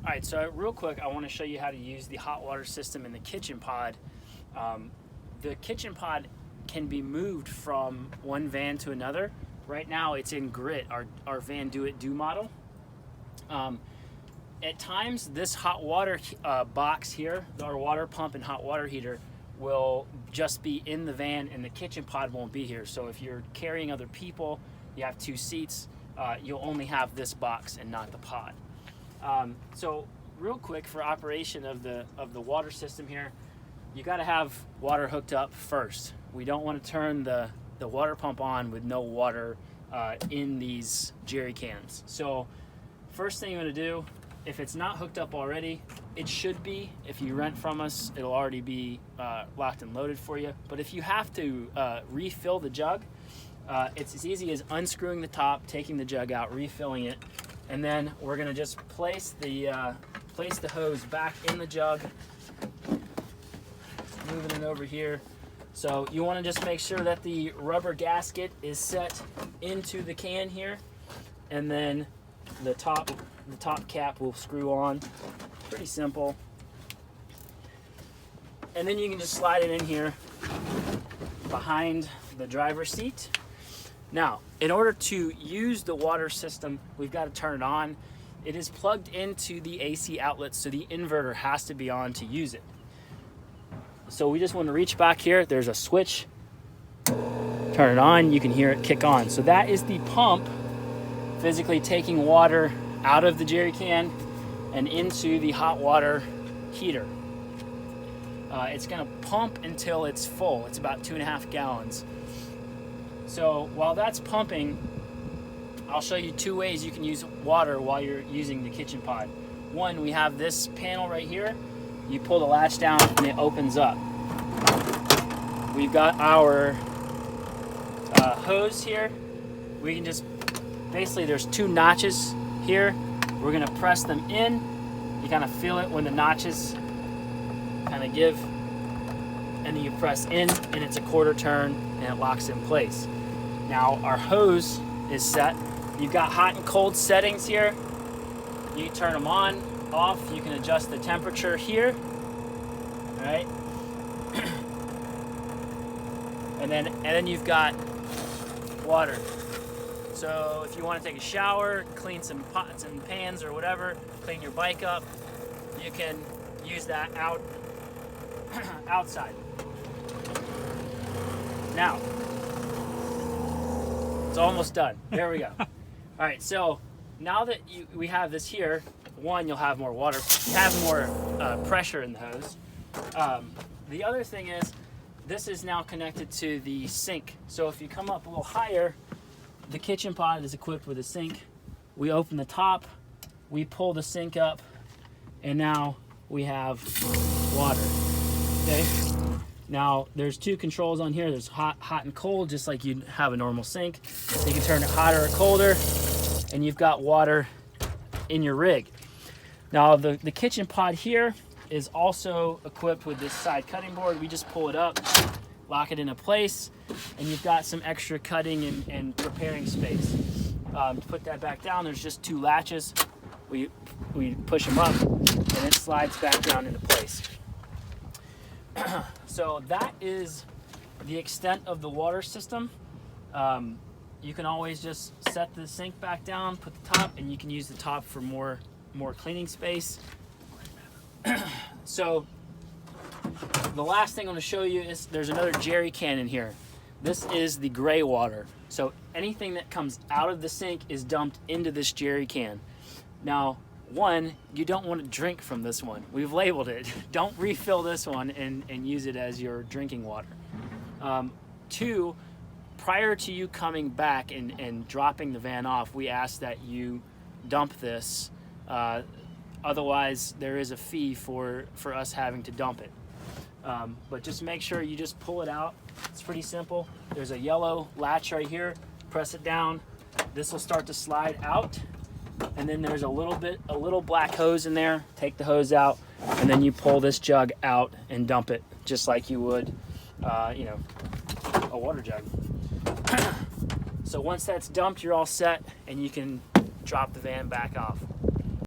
All right, so real quick, I want to show you how to use the hot water system in the kitchen pod. The kitchen pod can be moved from one van to another. Right now it's in grit, our VanDOit DO model. At times this hot water box here, our water pump and hot water heater, will just be in the van and the kitchen pod won't be here. So if you're carrying other people, you have 2 seats, you'll only have this box and not the pod. So real quick, for operation of the water system here, you got to have water hooked up first. We don't want to turn the water pump on with no water in these jerry cans. So first thing you want to do, if it's not hooked up already, it should be. If you rent from us, it'll already be locked and loaded for you. But if you have to refill the jug, it's as easy as unscrewing the top, taking the jug out, refilling it, and then we're gonna just place the hose back in the jug, moving it over here. So you want to just make sure that the rubber gasket is set into the can here, and then the top cap will screw on. Pretty simple. And then you can just slide it in here behind the driver's seat. Now, in order to use the water system, we've got to turn it on. It is plugged into the AC outlet, so the inverter has to be on to use it. So we just want to reach back here. There's a switch. Turn it on. You can hear it kick on. So that is the pump physically taking water out of the jerry can and into the hot water heater. It's going to pump until it's full. It's about 2.5 gallons. So while that's pumping, I'll show you 2 ways you can use water while you're using the kitchen pod. One, we have this panel right here. You pull the latch down and it opens up. We've got our hose here. We can just, basically there's 2 notches here. We're gonna press them in. You kind of feel it when the notches kind of give, and then you press in and it's a 1/4 turn and it locks in place. Now our hose is set. You've got hot and cold settings here. You turn them on, off. You can adjust the temperature here. All right. and then you've got water. So if you want to take a shower, clean some pots and pans or whatever, clean your bike up, you can use that outside. Now, it's almost done. There we go. All right, so now that we have this here, one, you'll have more water, you have more pressure in the hose. The other thing is, this is now connected to the sink. So if you come up a little higher, the kitchen pod is equipped with a sink. We open the top, we pull the sink up, and now we have water. Okay. Now there's 2 controls on here. There's hot and cold, just like you'd have a normal sink. You can turn it hotter or colder, and you've got water in your rig. Now the kitchen pod here is also equipped with this side cutting board. We just pull it up, lock it into place, and you've got some extra cutting and preparing space. To put that back down, there's just 2 latches. We push them up, and it slides back down into place. So that is the extent of the water system. You can always just set the sink back down, put the top, and you can use the top for more cleaning space. So the last thing I'm going to show you is there's another jerry can in here. This is the gray water. So anything that comes out of the sink is dumped into this jerry can. Now, one, you don't want to drink from this one. We've labeled it. Don't refill this one and use it as your drinking water. 2, prior to you coming back and dropping the van off, we ask that you dump this. Otherwise, there is a fee for us having to dump it. But just make sure you just pull it out. It's pretty simple. There's a yellow latch right here. Press it down. This will start to slide out. And then there's a little black hose in there. Take the hose out, and then you pull this jug out and dump it just like you would, a water jug. So once that's dumped, you're all set, and you can drop the van back off.